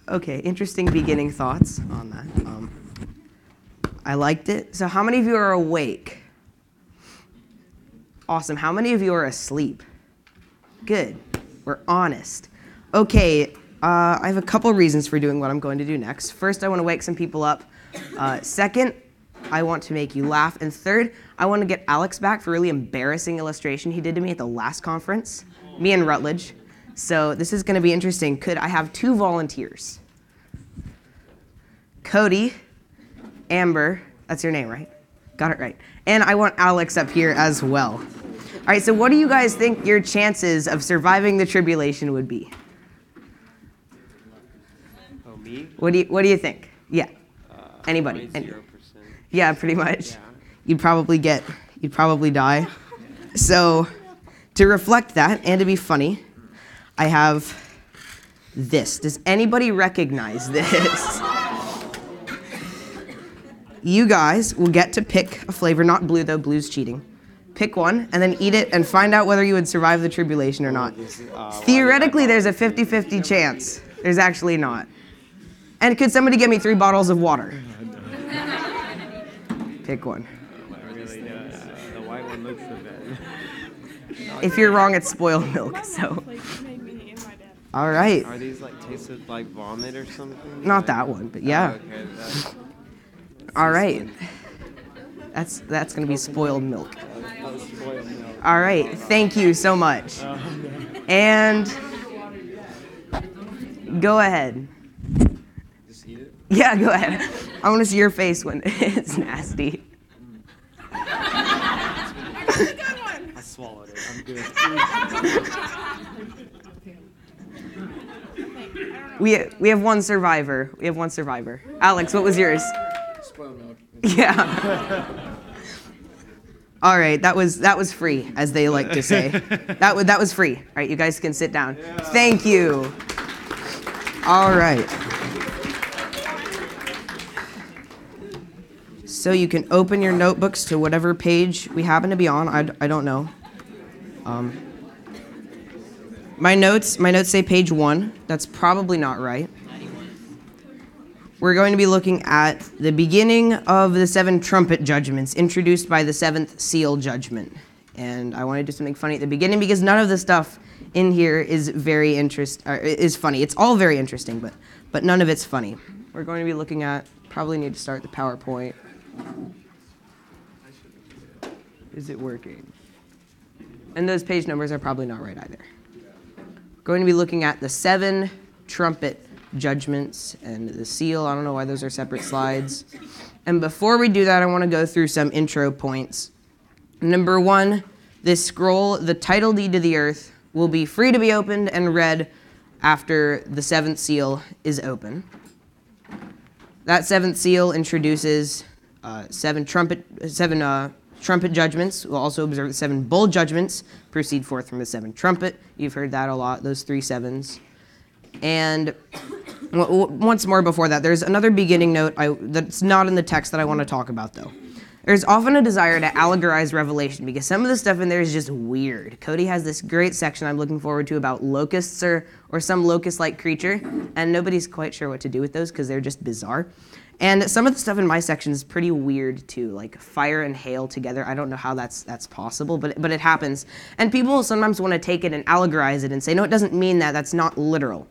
Okay, interesting beginning thoughts on that. I liked it. So how many of you are awake? Awesome. How many of you are asleep? Good. We're honest. Okay, I have a couple reasons for doing what I'm going to do next. First, I want to wake some people up. Second, I want to make you laugh. And third, I want to get Alex back for a really embarrassing illustration he did to me at the last conference, me and Rutledge. So this is going to be interesting. Could I have 2 volunteers? Cody, Amber, that's your name, right? Got it right. And I want Alex up here as well. All right, so what do you guys think your chances of surviving the tribulation would be? Oh, me? What do you think? Yeah. Anybody? 0%. Yeah, pretty much. Yeah. You'd probably die. So to reflect that and to be funny, I have this. Does anybody recognize this? You guys will get to pick a flavor, not blue though, blue's cheating. Pick one and then eat it and find out whether you would survive the tribulation or not. Theoretically, there's a 50-50 chance. There's actually not. And could somebody get me 3 bottles of water? Pick one. The white one looks the best. If you're wrong, it's spoiled milk, so. All right. Are these like tasted like vomit or something? Not that one, but yeah. Oh, okay. That's All right. That's going to be spoiled milk. spoiled milk. All right. Thank you so much. And go ahead. Just eat it? Yeah, go ahead. I want to see your face when it's nasty. I swallowed it. I'm good. We have one survivor. Alex, what was yours? Spoiled milk. Yeah. All right, that was free, as they like to say. That was free. All right, you guys can sit down. Yeah. Thank you. All right. So you can open your notebooks to whatever page we happen to be on. I don't know. My notes say page 1. That's probably not right. We're going to be looking at the beginning of the 7 trumpet judgments introduced by the 7th seal judgment. And I want to do something funny at the beginning because none of the stuff in here is is funny. It's all very interesting, but none of it's funny. We're going to be looking at, probably need to start the PowerPoint. Is it working? And those page numbers are probably not right either. We're going to be looking at the 7 trumpet judgments and the seal. I don't know why those are separate slides. And before we do that, I want to go through some intro points. Number 1, this scroll, the title deed to the earth, will be free to be opened and read after the 7th seal is open. That 7th seal introduces 7 trumpet judgments. We'll also observe the 7 bowl judgments proceed forth from the 7th trumpet. You've heard that a lot, those 3 sevens. And once more before that, there's another beginning note that's not in the text that I want to talk about, though. There's often a desire to allegorize Revelation because some of the stuff in there is just weird. Cody has this great section I'm looking forward to about locusts or some locust-like creature, and nobody's quite sure what to do with those because they're just bizarre. And some of the stuff in my section is pretty weird too, like fire and hail together. I don't know how that's possible, but it happens. And people sometimes want to take it and allegorize it and say, no, it doesn't mean that. That's not literal.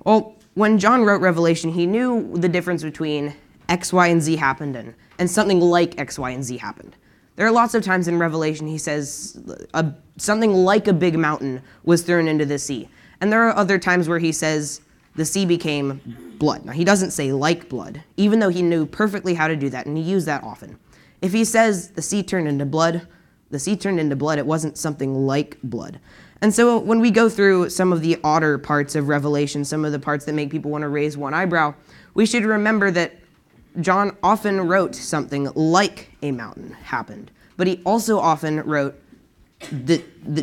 Well, when John wrote Revelation, he knew the difference between X, Y, and Z happened and something like X, Y, and Z happened. There are lots of times in Revelation he says something like a big mountain was thrown into the sea. And there are other times where he says the sea became blood. Now, he doesn't say like blood, even though he knew perfectly how to do that, and he used that often. If he says the sea turned into blood, it wasn't something like blood. And so when we go through some of the odder parts of Revelation, some of the parts that make people want to raise one eyebrow, we should remember that John often wrote something like a mountain happened, but he also often wrote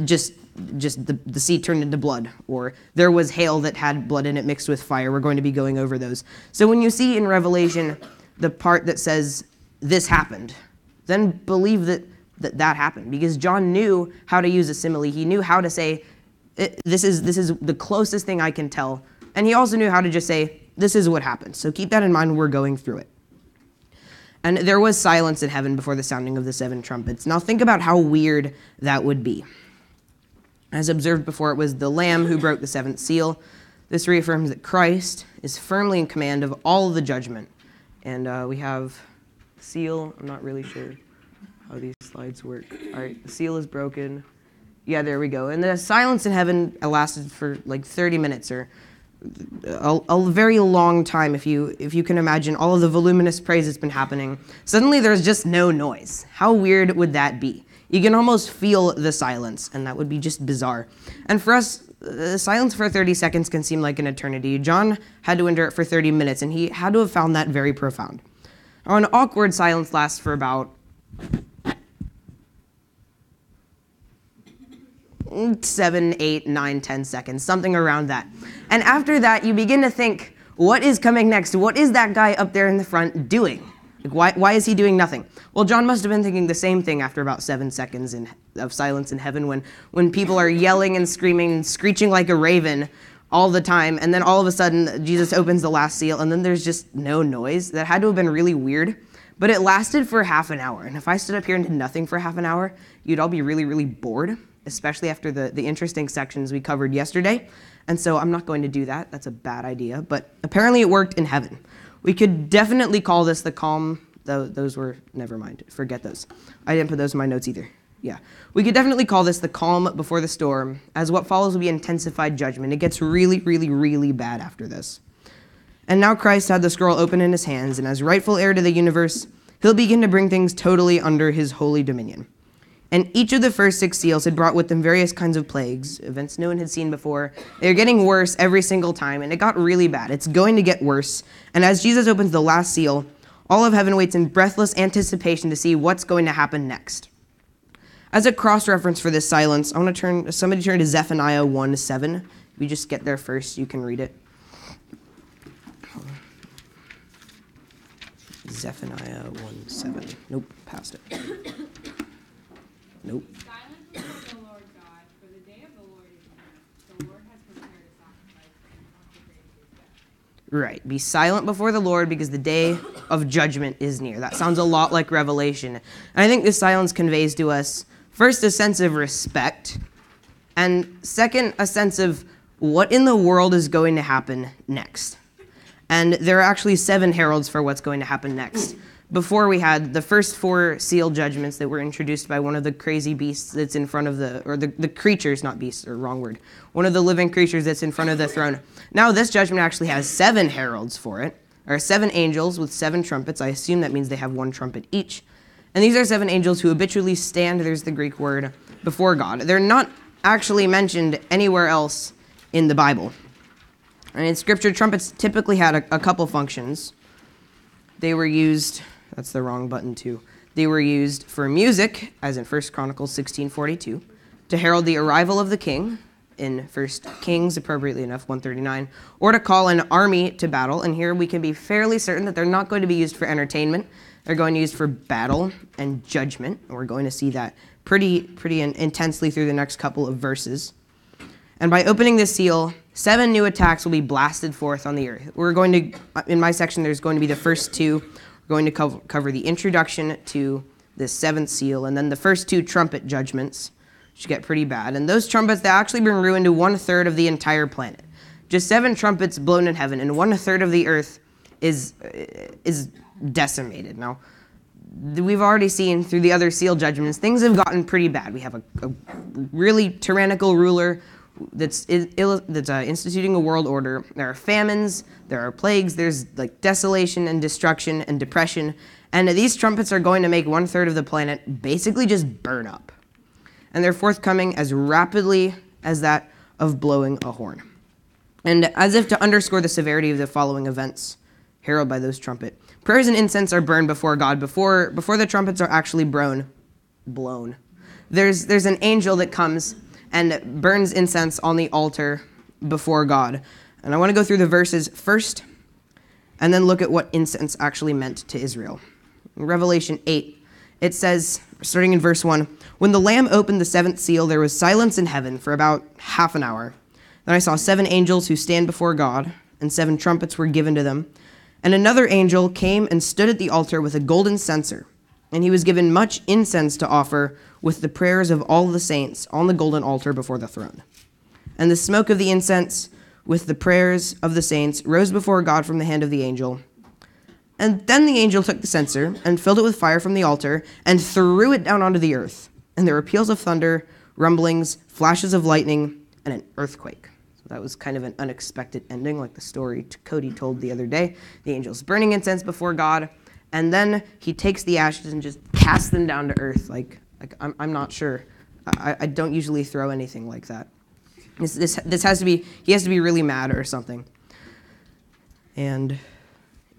just the sea turned into blood, or there was hail that had blood in it mixed with fire. We're going to be going over those. So when you see in Revelation the part that says this happened, then believe that happened, because John knew how to use a simile. He knew how to say, this is the closest thing I can tell. And he also knew how to just say, this is what happens. So keep that in mind when we're going through it. And there was silence in heaven before the sounding of the 7 trumpets. Now think about how weird that would be. As observed before, it was the Lamb who broke the 7th seal. This reaffirms that Christ is firmly in command of all of the judgment. And we have seal. I'm not really sure how these slides work. All right, the seal is broken. Yeah, there we go. And the silence in heaven lasted for like 30 minutes or a very long time, if you can imagine all of the voluminous praise that's been happening. Suddenly there's just no noise. How weird would that be? You can almost feel the silence, and that would be just bizarre. And for us, silence for 30 seconds can seem like an eternity. John had to endure it for 30 minutes, and he had to have found that very profound. Now, an awkward silence lasts for about 7, 8, 9, 10 seconds, something around that. And after that, you begin to think, what is coming next? What is that guy up there in the front doing? Like, why is he doing nothing? Well, John must have been thinking the same thing after about 7 seconds of silence in heaven when people are yelling and screaming and screeching like a raven all the time, and then all of a sudden, Jesus opens the last seal, and then there's just no noise. That had to have been really weird, but it lasted for half an hour. And if I stood up here and did nothing for half an hour, you'd all be really, really bored, especially after the interesting sections we covered yesterday. And so I'm not going to do that. That's a bad idea. But apparently it worked in heaven. We could definitely call this the calm. Those were, never mind. Forget those. I didn't put those in my notes either. Yeah. We could definitely call this the calm before the storm, as what follows will be intensified judgment. It gets really, really, really bad after this. And now Christ had the scroll open in his hands, and as rightful heir to the universe, he'll begin to bring things totally under his holy dominion. And each of the first 6 seals had brought with them various kinds of plagues, events no one had seen before. They were getting worse every single time, and it got really bad. It's going to get worse. And as Jesus opens the last seal, all of heaven waits in breathless anticipation to see what's going to happen next. As a cross-reference for this silence, I want to somebody turn to Zephaniah 1:7. If you just get there first, you can read it. Zephaniah 1:7. Nope, past it. Nope. Silence before the Lord God, for the day of the Lord is near. The Lord has prepared a sacrifice and consecrated his death. Right. Be silent before the Lord because the day of judgment is near. That sounds a lot like Revelation. And I think this silence conveys to us, first, a sense of respect, and second, a sense of what in the world is going to happen next. And there are actually 7 heralds for what's going to happen next. Before we had the first 4 seal judgments that were introduced by one of the crazy beasts that's in front of the creatures, not beasts, or wrong word, one of the living creatures that's in front of the throne. Now this judgment actually has 7 heralds for it, or 7 angels with 7 trumpets. I assume that means they have 1 trumpet each. And these are 7 angels who habitually stand, there's the Greek word, before God. They're not actually mentioned anywhere else in the Bible. And in Scripture, trumpets typically had a couple functions. They were used, that's the wrong button too. They were used for music, as in 1 Chronicles 16:42, to herald the arrival of the king, in 1 Kings, appropriately enough, 139, or to call an army to battle. And here we can be fairly certain that they're not going to be used for entertainment. They're going to be used for battle and judgment. And we're going to see that pretty intensely through the next couple of verses. And by opening this seal, 7 new attacks will be blasted forth on the earth. We're going to, in my section, there's going to be the first 2. We're going to cover the introduction to the 7th seal, and then the first 2 trumpet judgments, which get pretty bad. And those trumpets, they actually bring ruin to 1/3 of the entire planet. Just 7 trumpets blown in heaven, and 1/3 of the earth is decimated. Now, we've already seen through the other seal judgments, things have gotten pretty bad. We have a really tyrannical ruler that's instituting a world order. There are famines, there are plagues, there's like desolation and destruction and depression, and these trumpets are going to make 1/3 of the planet basically just burn up. And they're forthcoming as rapidly as that of blowing a horn. And as if to underscore the severity of the following events, heralded by those trumpet, prayers and incense are burned before God before the trumpets are actually blown. There's an angel that comes and burns incense on the altar before God. And I want to go through the verses first, and then look at what incense actually meant to Israel. In Revelation 8, it says, starting in verse 1, "When the Lamb opened the 7th seal, there was silence in heaven for about half an hour. Then I saw 7 angels who stand before God, and 7 trumpets were given to them. And another angel came and stood at the altar with a golden censer, and he was given much incense to offer with the prayers of all the saints on the golden altar before the throne. And the smoke of the incense with the prayers of the saints rose before God from the hand of the angel. And then the angel took the censer and filled it with fire from the altar and threw it down onto the earth. And there were peals of thunder, rumblings, flashes of lightning, and an earthquake. So that was kind of an unexpected ending, like the story Cody told the other day. The angel's burning incense before God, and then he takes the ashes and just casts them down to earth. I'm not sure. I don't usually throw anything like that. This has to be, he has to be really mad or something. And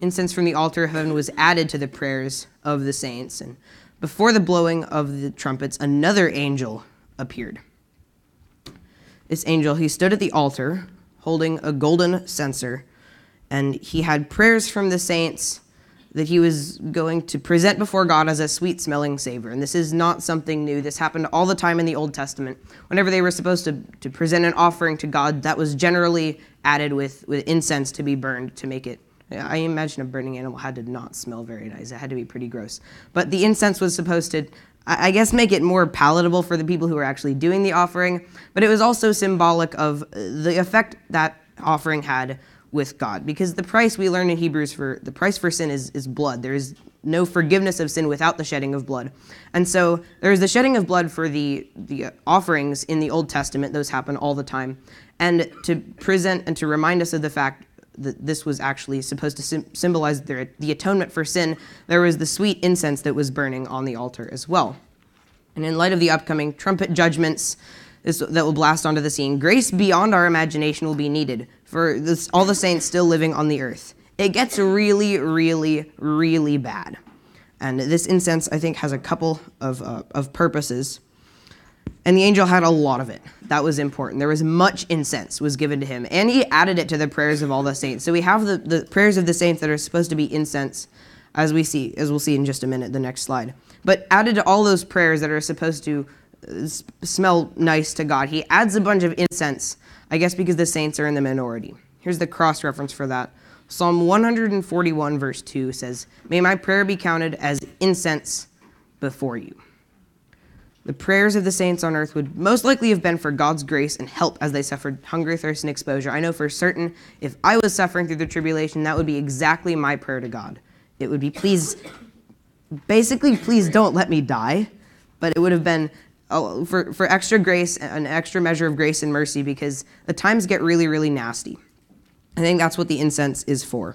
incense from the altar of heaven was added to the prayers of the saints. And before the blowing of the trumpets, another angel appeared. This angel, he stood at the altar holding a golden censer, and he had prayers from the saints that he was going to present before God as a sweet-smelling savor. And this is not something new. This happened all the time in the Old Testament. Whenever they were supposed to present an offering to God, that was generally added with incense to be burned to make it. I imagine a burning animal had to not smell very nice. It had to be pretty gross. But the incense was supposed to, I guess, make it more palatable for the people who were actually doing the offering. But it was also symbolic of the effect that offering had with God. Because the price, we learn in Hebrews, the price for sin is blood. There is no forgiveness of sin without the shedding of blood. And so there is the shedding of blood for the offerings in the Old Testament. Those happen all the time. And to present and to remind us of the fact that this was actually supposed to symbolize the atonement for sin, there was the sweet incense that was burning on the altar as well. And in light of the upcoming trumpet judgments that will blast onto the scene, grace beyond our imagination will be needed for all the saints still living on the earth. It gets really, really, really bad. And this incense, I think, has a couple of purposes. And the angel had a lot of it. That was important. There was much incense was given to him, and he added it to the prayers of all the saints. So we have the prayers of the saints that are supposed to be incense, as we'll see in just a minute, the next slide. But added to all those prayers that are supposed to smell nice to God, he adds a bunch of incense, I guess because the saints are in the minority. Here's the cross-reference for that. Psalm 141, verse 2 says, "May my prayer be counted as incense before you." The prayers of the saints on earth would most likely have been for God's grace and help as they suffered hunger, thirst, and exposure. I know for certain if I was suffering through the tribulation, that would be exactly my prayer to God. It would be, please don't let me die. But it would have been for extra grace, an extra measure of grace and mercy, because the times get really, really nasty. I think that's what the incense is for.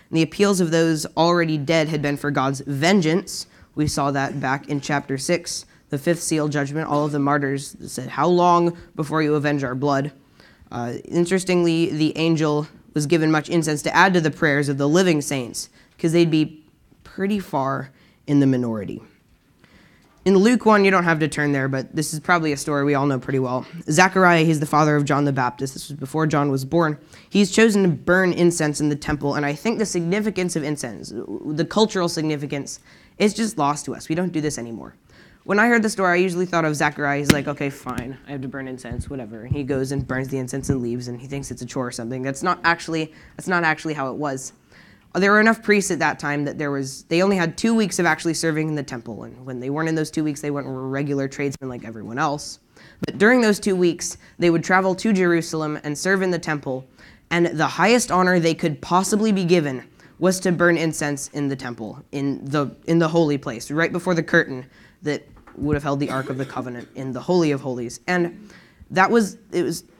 And the appeals of those already dead had been for God's vengeance. We saw that back in chapter 6. The 5th seal judgment, all of the martyrs said, "How long before you avenge our blood?" Interestingly, the angel was given much incense to add to the prayers of the living saints, because they'd be pretty far in the minority. In Luke 1, you don't have to turn there, but this is probably a story we all know pretty well. Zechariah, he's the father of John the Baptist. This was before John was born. He's chosen to burn incense in the temple, and I think the significance of incense, the cultural significance, is just lost to us. We don't do this anymore. When I heard the story, I usually thought of Zechariah. He's like, okay, fine, I have to burn incense, whatever. He goes and burns the incense and leaves, and he thinks it's a chore or something. That's not actually how it was. There were enough priests at that time that they only had 2 weeks of actually serving in the temple. And when they weren't in those 2 weeks, they went and were regular tradesmen like everyone else. But during those 2 weeks, they would travel to Jerusalem and serve in the temple. And the highest honor they could possibly be given was to burn incense in the temple, in the holy place, right before the curtain that would have held the Ark of the Covenant in the Holy of Holies. And it was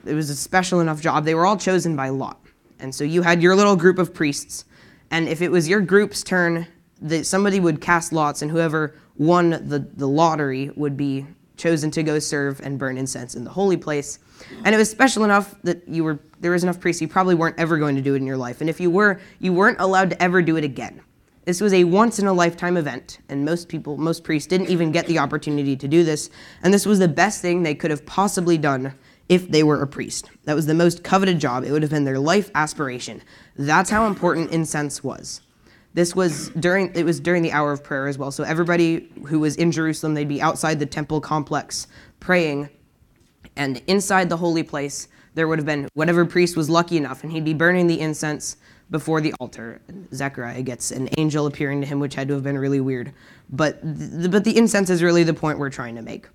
a special enough job. They were all chosen by lot. And so you had your little group of priests. And if it was your group's turn, that somebody would cast lots, and whoever won the lottery would be chosen to go serve and burn incense in the holy place. And it was special enough that there was enough priests you probably weren't ever going to do it in your life. And if you were, you weren't allowed to ever do it again. This was a once-in-a-lifetime event, and most priests didn't even get the opportunity to do this. And this was the best thing they could have possibly done if they were a priest. That was the most coveted job. It would have been their life aspiration. That's how important incense was. It was during the hour of prayer as well. So everybody who was in Jerusalem, they'd be outside the temple complex praying. And inside the holy place, there would have been whatever priest was lucky enough, and he'd be burning the incense before the altar. And Zechariah gets an angel appearing to him, which had to have been really weird. But the incense is really the point we're trying to make.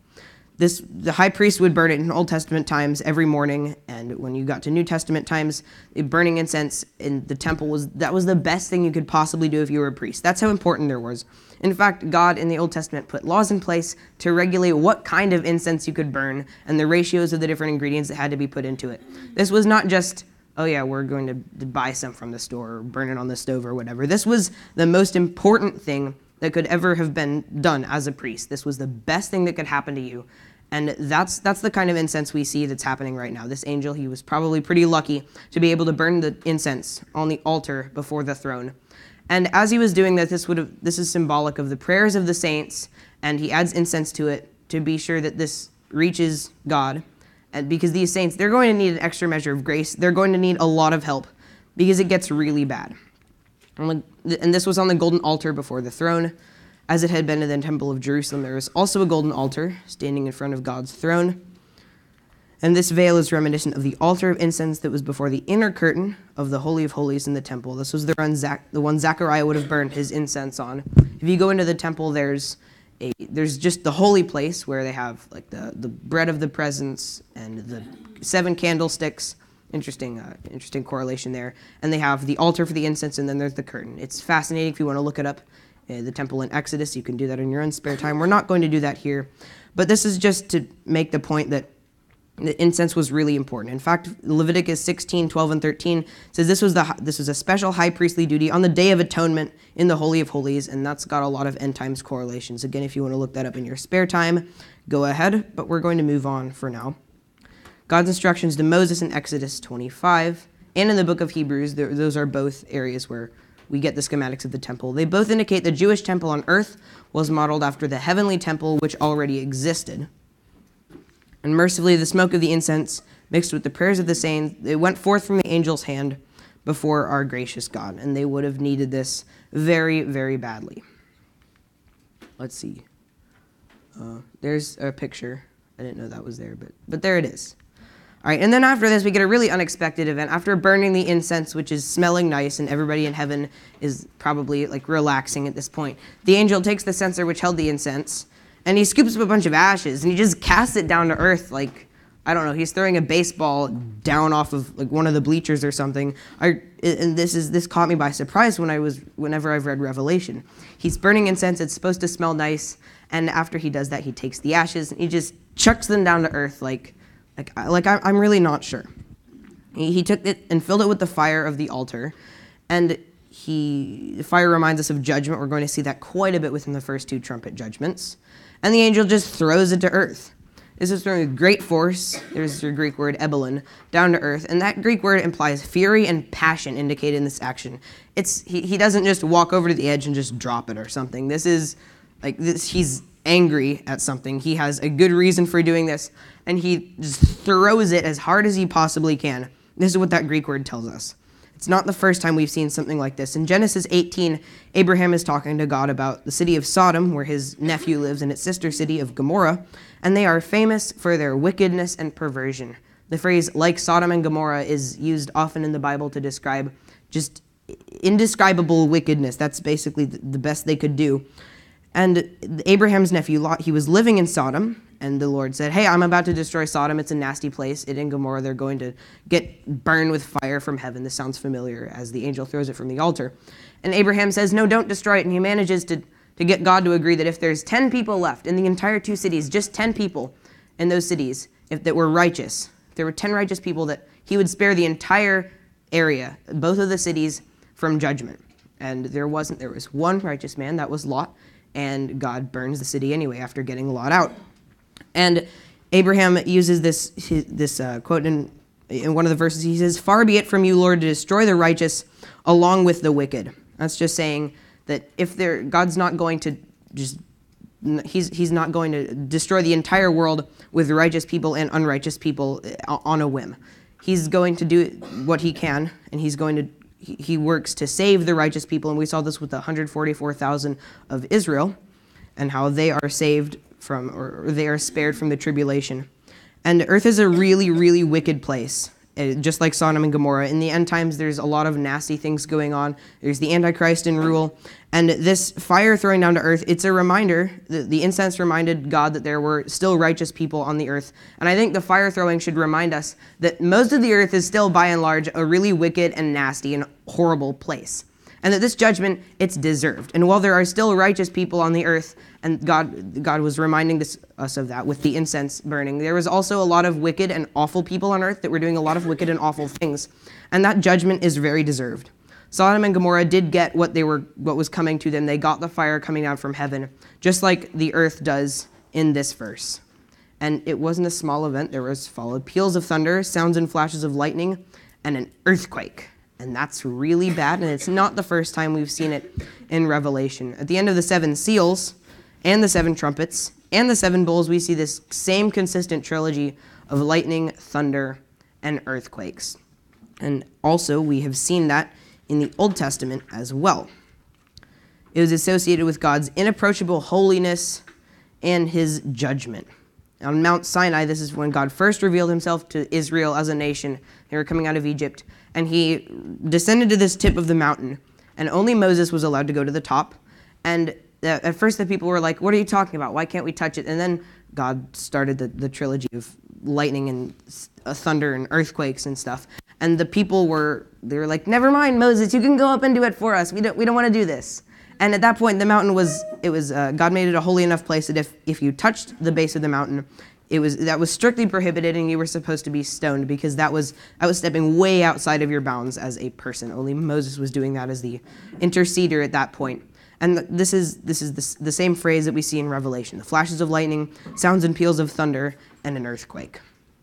The high priest would burn it in Old Testament times every morning, and when you got to New Testament times, burning incense in the temple was the best thing you could possibly do if you were a priest. That's how important there was. In fact, God in the Old Testament put laws in place to regulate what kind of incense you could burn and the ratios of the different ingredients that had to be put into it. This was not just, oh yeah, we're going to buy some from the store or burn it on the stove or whatever. This was the most important thing that could ever have been done as a priest. This was the best thing that could happen to you. And that's the kind of incense we see that's happening right now. This angel, he was probably pretty lucky to be able to burn the incense on the altar before the throne. And as he was doing that, this is symbolic of the prayers of the saints, and he adds incense to it to be sure that this reaches God. And because these saints, they're going to need an extra measure of grace. They're going to need a lot of help because it gets really bad. And this was on the golden altar before the throne. As it had been in the temple of Jerusalem, there was also a golden altar standing in front of God's throne. And this veil is reminiscent of the altar of incense that was before the inner curtain of the Holy of Holies in the temple. This was the one Zechariah would have burned his incense on. If you go into the temple, there's just the holy place where they have like the bread of the presence and the 7 candlesticks. Interesting correlation there. And they have the altar for the incense, and then there's the curtain. It's fascinating if you want to look it up. The temple in Exodus, you can do that in your own spare time. We're not going to do that here. But this is just to make the point that the incense was really important. In fact, Leviticus 16, 12, and 13 says this was a special high priestly duty on the Day of Atonement in the Holy of Holies, and that's got a lot of end times correlations. Again, if you want to look that up in your spare time, go ahead, but we're going to move on for now. God's instructions to Moses in Exodus 25 and in the book of Hebrews, those are both areas where we get the schematics of the temple. They both indicate the Jewish temple on earth was modeled after the heavenly temple which already existed. And mercifully, the smoke of the incense mixed with the prayers of the saints, it went forth from the angel's hand before our gracious God. And they would have needed this very, very badly. Let's see. There's a picture. I didn't know that was there, but there it is. All right, and then after this, we get a really unexpected event. After burning the incense, which is smelling nice, and everybody in heaven is probably like relaxing at this point, the angel takes the censer which held the incense, and he scoops up a bunch of ashes, and he just casts it down to earth like, I don't know, he's throwing a baseball down off of like one of the bleachers or something. And this caught me by surprise whenever I've read Revelation. He's burning incense, it's supposed to smell nice, and after he does that, he takes the ashes, and he just chucks them down to earth like I'm really not sure. He took it and filled it with the fire of the altar, and the fire reminds us of judgment. We're going to see that quite a bit within the first 2 trumpet judgments. And the angel just throws it to earth. This is thrown with great force. There's your Greek word ebalon, down to earth, and that Greek word implies fury and passion indicated in this action. He doesn't just walk over to the edge and just drop it or something. This is like this. He's angry at something. He has a good reason for doing this, and he just throws it as hard as he possibly can. This is what that Greek word tells us. It's not the first time we've seen something like this. In Genesis 18, Abraham is talking to God about the city of Sodom, where his nephew lives, and its sister city of Gomorrah, and they are famous for their wickedness and perversion. The phrase, like Sodom and Gomorrah, is used often in the Bible to describe just indescribable wickedness. That's basically the best they could do. And Abraham's nephew Lot, he was living in Sodom, and the Lord said, hey, I'm about to destroy Sodom. It's a nasty place. It and Gomorrah, they're going to get burned with fire from heaven. This sounds familiar as the angel throws it from the altar. And Abraham says, no, don't destroy it. And he manages to get God to agree that if there's 10 people left in the entire 2 cities, just 10 people in those cities, that were righteous, if there were 10 righteous people, that he would spare the entire area, both of the cities, from judgment. And there was one righteous man, that was Lot, and God burns the city anyway after getting Lot out. And Abraham uses this quote in one of the verses. He says, far be it from you, Lord, to destroy the righteous along with the wicked. That's just saying that if God's not going to he's not going to destroy the entire world with righteous people and unrighteous people on a whim. He's going to do what he can, and he works to save the righteous people, and we saw this with the 144,000 of Israel, and how they are saved from, or they are spared from the tribulation. And earth is a really, really wicked place. just like Sodom and Gomorrah. In the end times, there's a lot of nasty things going on. There's the Antichrist in rule. And this fire throwing down to earth, it's a reminder, the incense reminded God that there were still righteous people on the earth. And I think the fire throwing should remind us that most of the earth is still, by and large, a really wicked and nasty and horrible place. And that this judgment, it's deserved. And while there are still righteous people on the earth, and God was reminding us of that with the incense burning, there was also a lot of wicked and awful people on earth that were doing a lot of wicked and awful things. And that judgment is very deserved. Sodom and Gomorrah did get what was coming to them. They got the fire coming down from heaven, just like the earth does in this verse. And it wasn't a small event. There was followed peals of thunder, sounds and flashes of lightning, and an earthquake. And that's really bad, and it's not the first time we've seen it in Revelation. At the end of the 7 seals, and the 7 trumpets, and the 7 bowls, we see this same consistent trilogy of lightning, thunder, and earthquakes. And also, we have seen that in the Old Testament as well. It was associated with God's inapproachable holiness and his judgment. On Mount Sinai, this is when God first revealed himself to Israel as a nation. They were coming out of Egypt. And he descended to this tip of the mountain, and only Moses was allowed to go to the top. And at first the people were like, what are you talking about? Why can't we touch it? And then God started the trilogy of lightning and thunder and earthquakes and stuff. And the people were like, never mind, Moses, you can go up and do it for us. We don't want to do this. And at that point, the mountain God made it a holy enough place that if you touched the base of the mountain, that was strictly prohibited, and you were supposed to be stoned, because that was stepping way outside of your bounds as a person. Only Moses was doing that as the interceder at that point. And this is the same phrase that we see in Revelation: the flashes of lightning, sounds and peals of thunder, and an earthquake.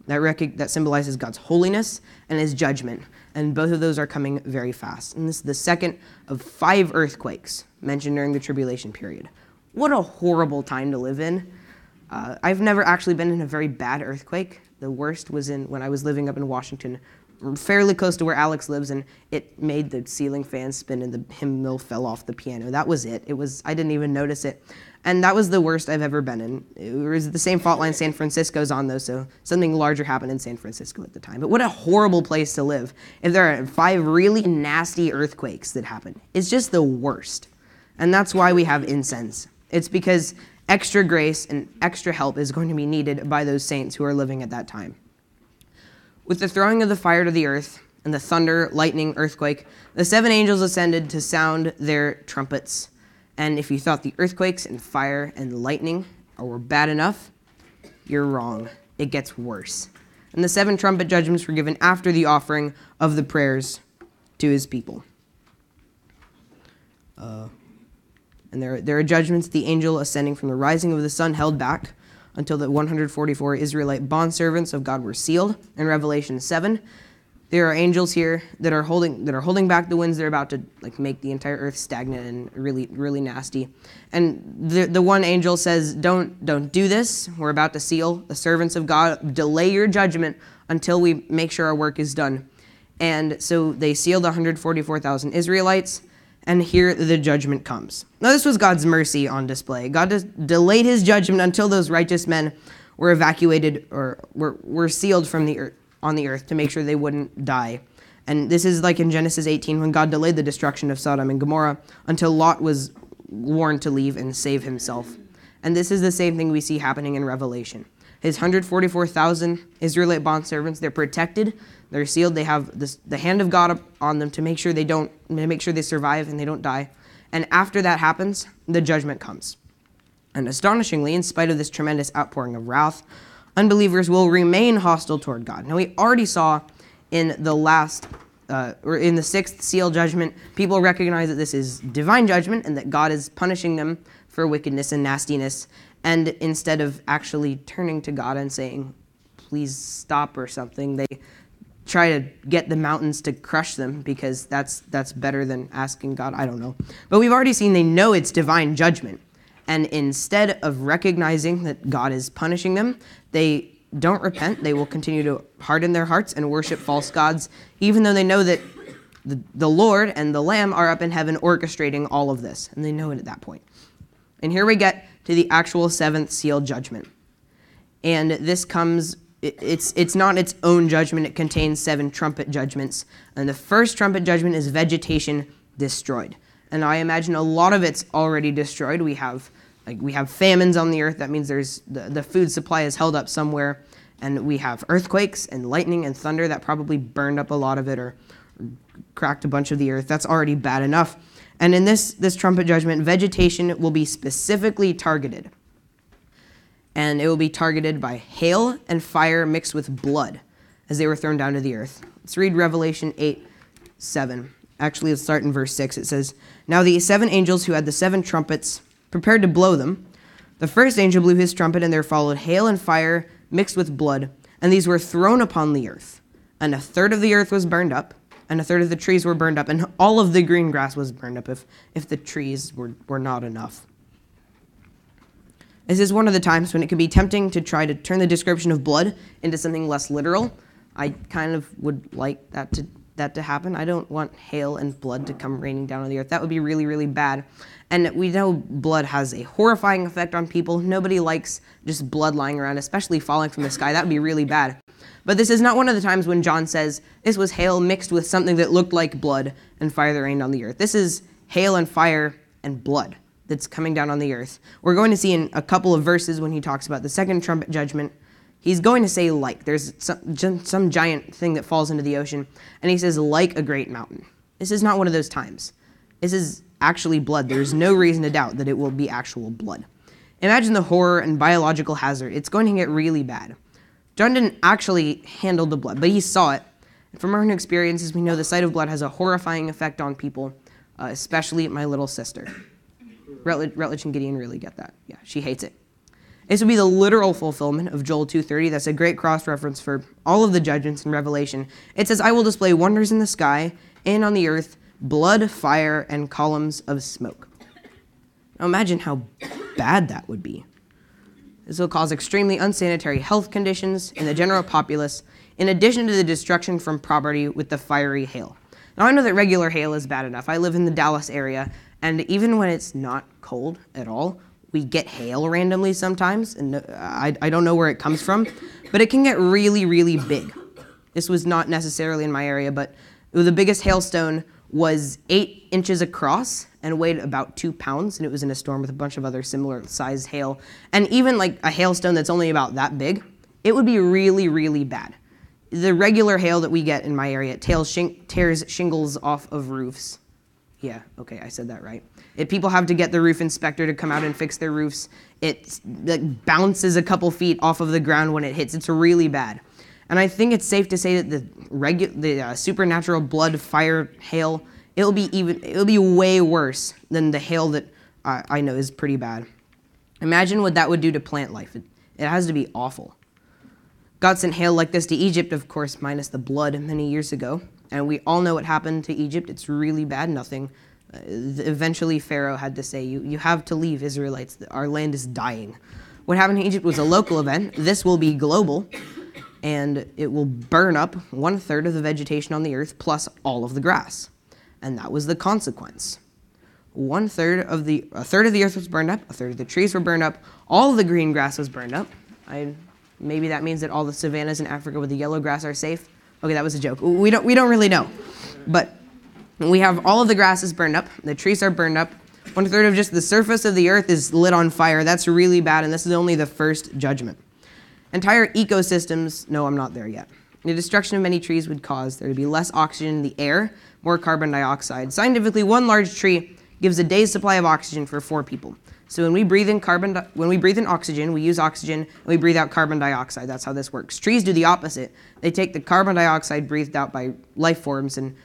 That symbolizes God's holiness and his judgment. And both of those are coming very fast. And this is the second of 5 earthquakes mentioned during the tribulation period. What a horrible time to live in. I've never actually been in a very bad earthquake. The worst was when I was living up in Washington, fairly close to where Alex lives, and it made the ceiling fan spin and the hymnal fell off the piano. That was it. I didn't even notice it. And that was the worst I've ever been in. It was the same fault line San Francisco's on, though, so something larger happened in San Francisco at the time. But what a horrible place to live if there are 5 really nasty earthquakes that happen. It's just the worst. And that's why we have incense. It's because extra grace and extra help is going to be needed by those saints who are living at that time. With the throwing of the fire to the earth and the thunder, lightning, earthquake, the 7 angels ascended to sound their trumpets. And if you thought the earthquakes and fire and lightning were bad enough, you're wrong. It gets worse. And the 7 trumpet judgments were given after the offering of the prayers to his people. And there are judgments. The angel ascending from the rising of the sun held back until the 144 Israelite bondservants of God were sealed in Revelation 7. There are angels here that are holding back the winds. They're about to make the entire earth stagnant and really, really nasty. And the one angel says, don't do this. We're about to seal the servants of God. Delay your judgment until we make sure our work is done. And so they sealed 144,000 Israelites. And here the judgment comes. Now, this was God's mercy on display. God just delayed his judgment until those righteous men were evacuated or were sealed from the earth, on the earth, to make sure they wouldn't die. And this is like in Genesis 18, when God delayed the destruction of Sodom and Gomorrah until Lot was warned to leave and save himself. And this is the same thing we see happening in Revelation. His 144,000 Israelite bondservants, they're protected, they're sealed, they have the hand of God on them to make sure they survive and they don't die. And after that happens, the judgment comes. And astonishingly, in spite of this tremendous outpouring of wrath, unbelievers will remain hostile toward God. Now, we already saw in the in the 6th seal judgment, people recognize that this is divine judgment and that God is punishing them for wickedness and nastiness. And instead of actually turning to God and saying, please stop or something, they try to get the mountains to crush them, because that's better than asking God. I don't know. But we've already seen they know it's divine judgment. And instead of recognizing that God is punishing them, they don't repent. They will continue to harden their hearts and worship false gods, even though they know that the Lord and the Lamb are up in heaven orchestrating all of this. And they know it at that point. And here we get to the actual 7th seal judgment. And this comes it's not its own judgment. It contains 7 trumpet judgments. And the first trumpet judgment is vegetation destroyed. And I imagine a lot of it's already destroyed. We have famines on the earth. That means there's the food supply is held up somewhere. And we have earthquakes and lightning and thunder that probably burned up a lot of it or cracked a bunch of the earth. That's already bad enough. And in this trumpet judgment, vegetation will be specifically targeted. And it will be targeted by hail and fire mixed with blood as they were thrown down to the earth. Let's read Revelation 8:7. Actually, let's start in verse 6. It says, "Now the 7 angels who had the 7 trumpets prepared to blow them. The first angel blew his trumpet, and there followed hail and fire mixed with blood, and these were thrown upon the earth. And a third of the earth was burned up, and a third of the trees were burned up, and all of the green grass was burned up if the trees were not enough." This is one of the times when it can be tempting to try to turn the description of blood into something less literal. I kind of would like that to happen. I don't want hail and blood to come raining down on the earth. That would be really, really bad. And we know blood has a horrifying effect on people. Nobody likes just blood lying around, especially falling from the sky. That would be really bad. But this is not one of the times when John says this was hail mixed with something that looked like blood and fire that rained on the earth. This is hail and fire and blood that's coming down on the earth. We're going to see in a couple of verses when he talks about the second trumpet judgment, he's going to say like. There's some giant thing that falls into the ocean, and he says like a great mountain. This is not one of those times. This is actually blood. There's no reason to doubt that it will be actual blood. Imagine the horror and biological hazard. It's going to get really bad. John didn't actually handle the blood, but he saw it. And from our own experiences, we know the sight of blood has a horrifying effect on people, especially my little sister. Rutledge and Gideon really get that. Yeah, she hates it. This would be the literal fulfillment of Joel 2:30. That's a great cross-reference for all of the judgments in Revelation. It says, "I will display wonders in the sky and on the earth, blood, fire, and columns of smoke." Now imagine how bad that would be. This will cause extremely unsanitary health conditions in the general populace, in addition to the destruction from property with the fiery hail. Now I know that regular hail is bad enough. I live in the Dallas area, and even when it's not cold at all, we get hail randomly sometimes, and I don't know where it comes from, but it can get really, really big. This was not necessarily in my area, but the biggest hailstone was 8 inches across and weighed about 2 pounds, and it was in a storm with a bunch of other similar sized hail. And even like a hailstone that's only about that big, it would be really, really bad. The regular hail that we get in my area tears shingles off of roofs. Yeah, okay, I said that right. People have to get the roof inspector to come out and fix their roofs. It like, bounces a couple feet off of the ground when it hits. It's really bad. And I think it's safe to say that the supernatural blood, fire, hail, it'll be way worse than the hail that I know is pretty bad. Imagine what that would do to plant life. It has to be awful. God sent hail like this to Egypt, of course, minus the blood many years ago. And we all know what happened to Egypt. It's really bad. Eventually, Pharaoh had to say, you have to leave, Israelites. Our land is dying. What happened to Egypt was a local event. This will be global. And it will burn up 1/3 of the vegetation on the earth plus all of the grass. And that was the consequence. A third of the earth was burned up. A third of the trees were burned up. All of the green grass was burned up. Maybe that means that all the savannas in Africa with the yellow grass are safe. Okay, that was a joke. We don't really know. But we have all of the grass is burned up. The trees are burned up. 1/3 of just the surface of the earth is lit on fire. That's really bad, and this is only the first judgment. Entire ecosystems, no, I'm not there yet. The destruction of many trees would cause there to be less oxygen in the air, more carbon dioxide. Scientifically, one large tree gives a day's supply of oxygen for 4 people. So when we breathe in oxygen, we use oxygen, and we breathe out carbon dioxide. That's how this works. Trees do the opposite. They take the carbon dioxide breathed out by life forms and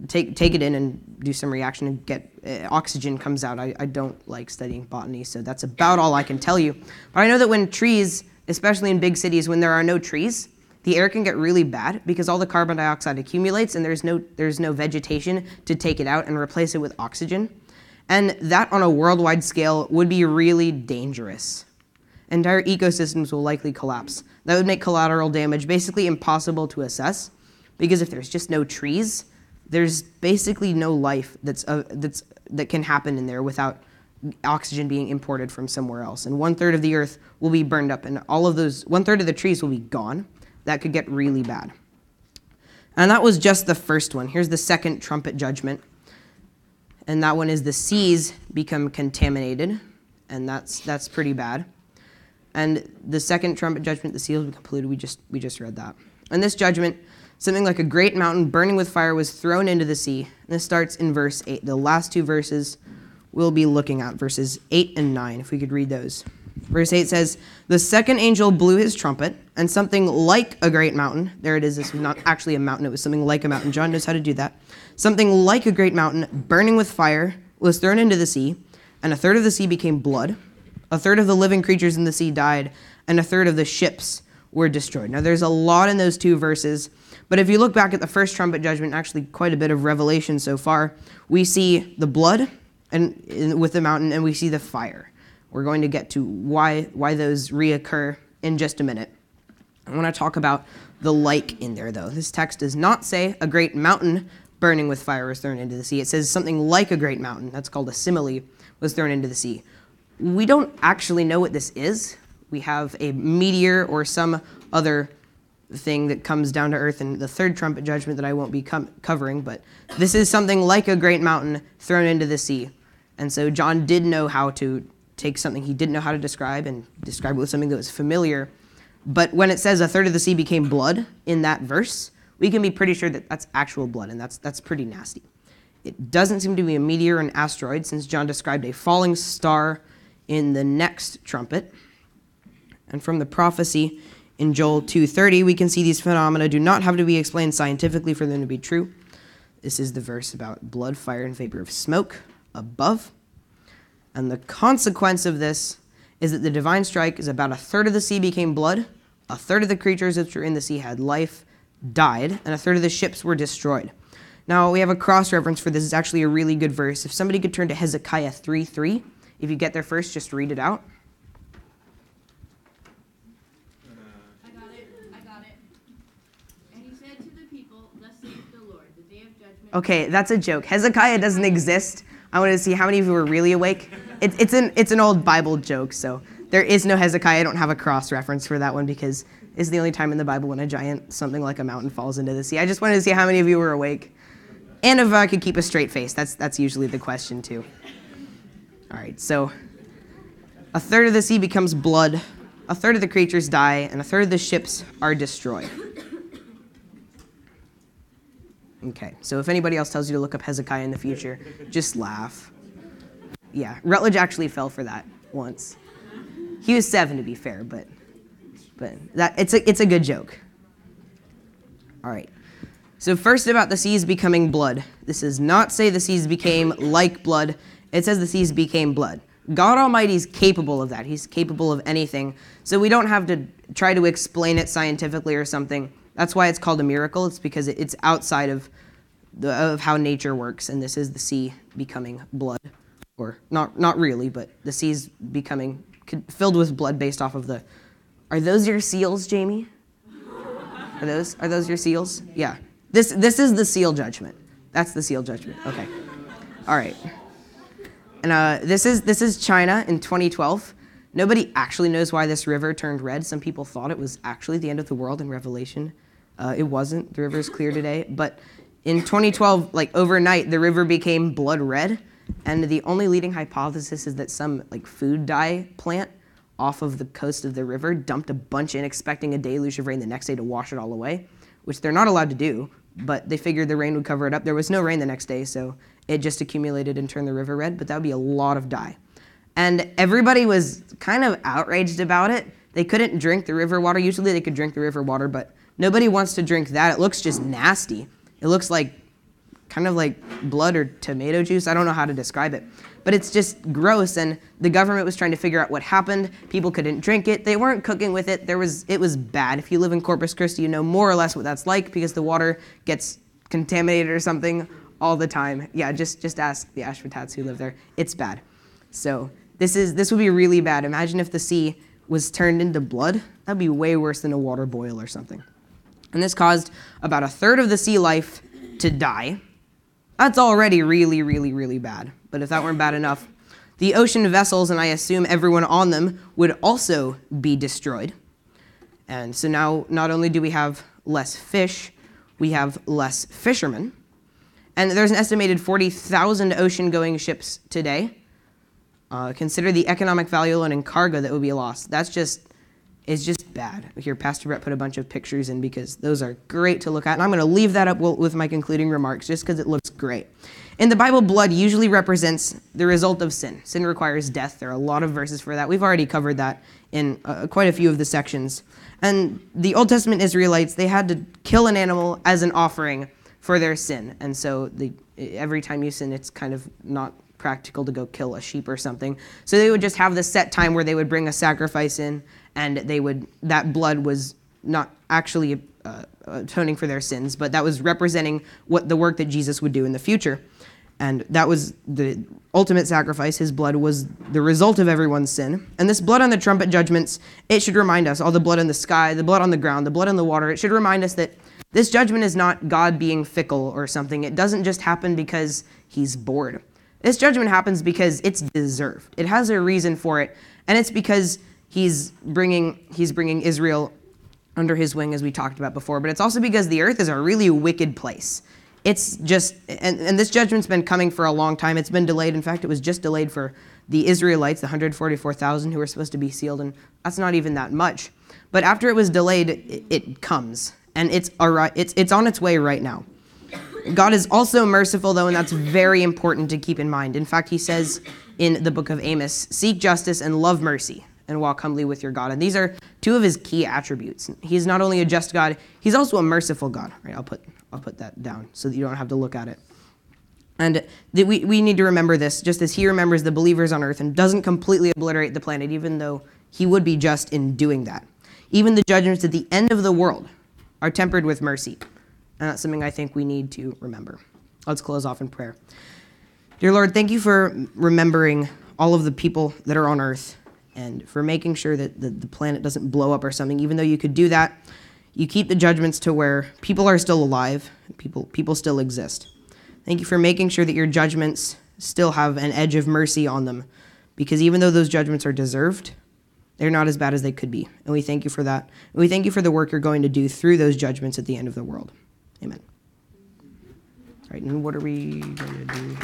take it in and do some reaction and get oxygen comes out. I don't like studying botany, so that's about all I can tell you. But I know that when trees, especially in big cities, when there are no trees, the air can get really bad because all the carbon dioxide accumulates and there's no vegetation to take it out and replace it with oxygen. And that on a worldwide scale would be really dangerous. Entire ecosystems will likely collapse. That would make collateral damage basically impossible to assess because if there's just no trees, there's basically no life that can happen in there without oxygen being imported from somewhere else. And 1/3 of the earth will be burned up, and all of those 1/3 of the trees will be gone. that could get really bad. And that was just the first one. Here's the second trumpet judgment. And that one is the seas become contaminated, and that's pretty bad. And the second trumpet judgment, the seals become polluted. We just read that. And this judgment, something like a great mountain burning with fire was thrown into the sea. And this starts in verse 8. The last two verses we'll be looking at, verses 8 and 9, if we could read those. Verse 8 says, "The second angel blew his trumpet, and something like a great mountain," there it is, this was not actually a mountain, it was something like a mountain. John knows how to do that. "Something like a great mountain, burning with fire, was thrown into the sea, and a third of the sea became blood. A third of the living creatures in the sea died, and a third of the ships were destroyed." Now, there's a lot in those two verses, but if you look back at the first trumpet judgment, actually quite a bit of revelation so far, we see the blood and with the mountain, and we see the fire. We're going to get to why those reoccur in just a minute. I want to talk about the like in there, though. This text does not say a great mountain burning with fire was thrown into the sea. It says something like a great mountain, that's called a simile, was thrown into the sea. We don't actually know what this is. We have a meteor or some other thing that comes down to earth in the third trumpet judgment that I won't be covering, but this is something like a great mountain thrown into the sea. And so John did know how to take something he didn't know how to describe and describe it with something that was familiar. But when it says a third of the sea became blood in that verse, we can be pretty sure that that's actual blood, and that's pretty nasty. It doesn't seem to be a meteor or an asteroid, since John described a falling star in the next trumpet. And from the prophecy in Joel 2:30, we can see these phenomena do not have to be explained scientifically for them to be true. This is the verse about blood, fire, and vapor of smoke above. And the consequence of this is that the divine strike is about a third of the sea became blood, a third of the creatures which were in the sea had life, died, and a third of the ships were destroyed. Now, we have a cross-reference for this. It's actually a really good verse. If somebody could turn to Hezekiah 3:3, if you get there first, just read it out. I got it. And he said to the people, "Thus saith the Lord, the day of judgment." Okay, that's a joke. Hezekiah doesn't exist. I wanted to see how many of you were really awake. It's an old Bible joke, so there is no Hezekiah. I don't have a cross-reference for that one because it's the only time in the Bible when a giant, something like a mountain, falls into the sea. I just wanted to see how many of you were awake. And if I could keep a straight face. That's usually the question, too. All right, so a third of the sea becomes blood, a third of the creatures die, and a third of the ships are destroyed. Okay, so if anybody else tells you to look up Hezekiah in the future, just laugh. Yeah, Rutledge actually fell for that once. He was 7 to be fair, but that it's a good joke. All right. So first about the seas becoming blood. This does not say the seas became like blood. It says the seas became blood. God Almighty is capable of that. He's capable of anything. So we don't have to try to explain it scientifically or something. That's why it's called a miracle. It's because it's outside of how nature works, and this is the sea becoming blood. Or not really, but the sea's becoming filled with blood based off of the... Are those your seals, Jamie? Are those your seals? Yeah. This is the seal judgment. That's the seal judgment. Okay. All right. And this is China in 2012. Nobody actually knows why this river turned red. Some people thought it was actually the end of the world in Revelation. It wasn't. The river is clear today. But in 2012, like overnight, the river became blood red. And the only leading hypothesis is that some like food dye plant off of the coast of the river dumped a bunch in, expecting a deluge of rain the next day to wash it all away, which they're not allowed to do, but they figured the rain would cover it up. There was no rain the next day, so it just accumulated and turned the river red, but that would be a lot of dye. And everybody was kind of outraged about it. They couldn't drink the river water. Usually they could drink the river water, but nobody wants to drink that. It looks just nasty. It looks like kind of like blood or tomato juice. I don't know how to describe it, but it's just gross. And the government was trying to figure out what happened. People couldn't drink it. They weren't cooking with it. It was bad. If you live in Corpus Christi, you know more or less what that's like because the water gets contaminated or something all the time. Yeah, just ask the Ashvatats who live there. It's bad. So this would be really bad. Imagine if the sea was turned into blood. That'd be way worse than a water boil or something. And this caused about a third of the sea life to die. That's already really, really, really bad. But if that weren't bad enough, the ocean vessels, and I assume everyone on them, would also be destroyed. And so now not only do we have less fish, we have less fishermen. And there's an estimated 40,000 ocean-going ships today. Consider the economic value alone in cargo that would be lost. It's just bad. Here, Pastor Brett put a bunch of pictures in because those are great to look at. And I'm going to leave that up with my concluding remarks just because it looks great. In the Bible, blood usually represents the result of sin. Sin requires death. There are a lot of verses for that. We've already covered that in quite a few of the sections. And the Old Testament Israelites, they had to kill an animal as an offering for their sin. And so every time you sin, it's kind of not practical to go kill a sheep or something. So they would just have this set time where they would bring a sacrifice in, and that blood was not actually atoning for their sins, but that was representing what the work that Jesus would do in the future. And that was the ultimate sacrifice. His blood was the result of everyone's sin. And this blood on the trumpet judgments, it should remind us, all the blood in the sky, the blood on the ground, the blood in the water, it should remind us that this judgment is not God being fickle or something. It doesn't just happen because he's bored. This judgment happens because it's deserved. It has a reason for it, and it's because he's bringing Israel under his wing, as we talked about before, but it's also because the earth is a really wicked place. It's just, and this judgment's been coming for a long time. It's been delayed. In fact, it was just delayed for the Israelites, the 144,000 who were supposed to be sealed, and that's not even that much. But after it was delayed, it comes, and it's on its way right now. God is also merciful, though, and that's very important to keep in mind. In fact, he says in the book of Amos, seek justice and love mercy and walk humbly with your God. And these are two of his key attributes. He's not only a just God, he's also a merciful God. Right? I'll put that down so that you don't have to look at it. And we need to remember this, just as he remembers the believers on earth and doesn't completely obliterate the planet, even though he would be just in doing that. Even the judgments at the end of the world are tempered with mercy. And that's something I think we need to remember. Let's close off in prayer. Dear Lord, thank you for remembering all of the people that are on earth and for making sure that the planet doesn't blow up or something. Even though you could do that, you keep the judgments to where people are still alive, people still exist. Thank you for making sure that your judgments still have an edge of mercy on them, because even though those judgments are deserved, they're not as bad as they could be. And we thank you for that. And we thank you for the work you're going to do through those judgments at the end of the world. Amen. All right, and what are we going to do?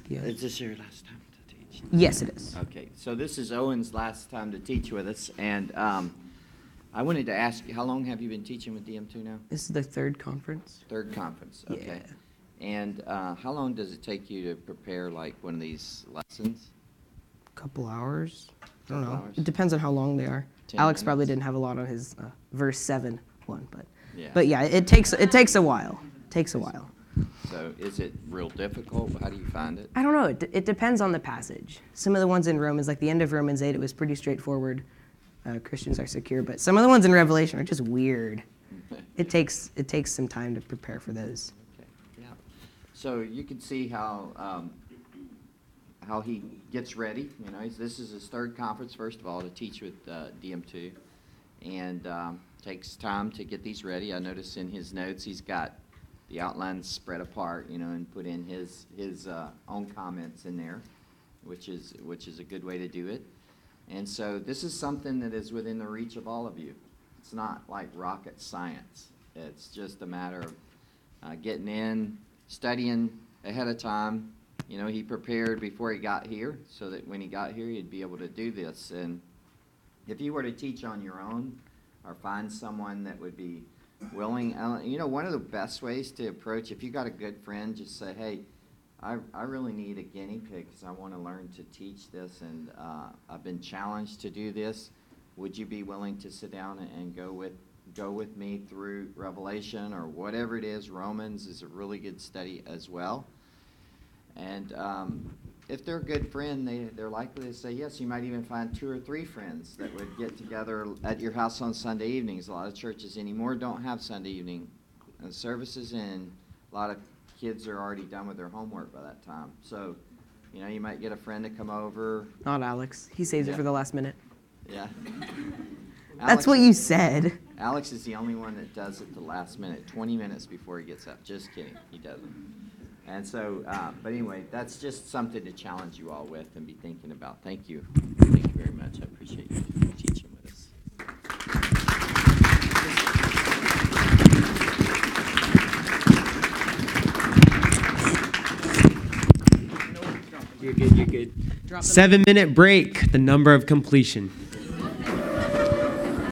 Is this your last time to teach? Yes, it is. Okay, so this is Owen's last time to teach with us, and I wanted to ask you, how long have you been teaching with DM2 now? This is the third conference. Third conference, okay. Yeah. And how long does it take you to prepare, like, one of these lessons? A couple hours. I don't know. Hours? It depends on how long they are. 10 Alex probably minutes? didn't have a lot on his verse 7 one, Yeah. but yeah, it takes a while. It takes a while. So is it real difficult? How do you find it? I don't know. It depends on the passage. Some of the ones in Romans, like the end of Romans 8, it was pretty straightforward. Christians are secure, but some of the ones in Revelation are just weird. It takes some time to prepare for those. Okay, yeah. So you can see how he gets ready. You know, this is his third conference, first of all, to teach with DM2, and takes time to get these ready. I noticed in his notes he's got the outlines spread apart, you know, and put in his own comments in there, which is a good way to do it. And so this is something that is within the reach of all of you. It's not like rocket science. It's just a matter of getting in, studying ahead of time. You know, he prepared before he got here so that when he got here, he'd be able to do this. And if you were to teach on your own or find someone that would be willing, you know, one of the best ways to approach, if you got a good friend, just say, hey, I really need a guinea pig because I want to learn to teach this, and I've been challenged to do this. Would you be willing to sit down and go with me through Revelation or whatever it is? Romans is a really good study as well. And if they're a good friend, they're likely to say yes. You might even find 2 or 3 friends that would get together at your house on Sunday evenings. A lot of churches anymore don't have Sunday evening services, and a lot of kids are already done with their homework by that time. So, you know, you might get a friend to come over. Not Alex. He saves it for the last minute. Yeah. That's what you said. Alex is the only one that does it the last minute, 20 minutes before he gets up. Just kidding. He doesn't. And so, but anyway, that's just something to challenge you all with and be thinking about. Thank you. Thank you very much. I appreciate you teaching with us. You're good, you're good. Drop them. 7-minute break, the number of completion.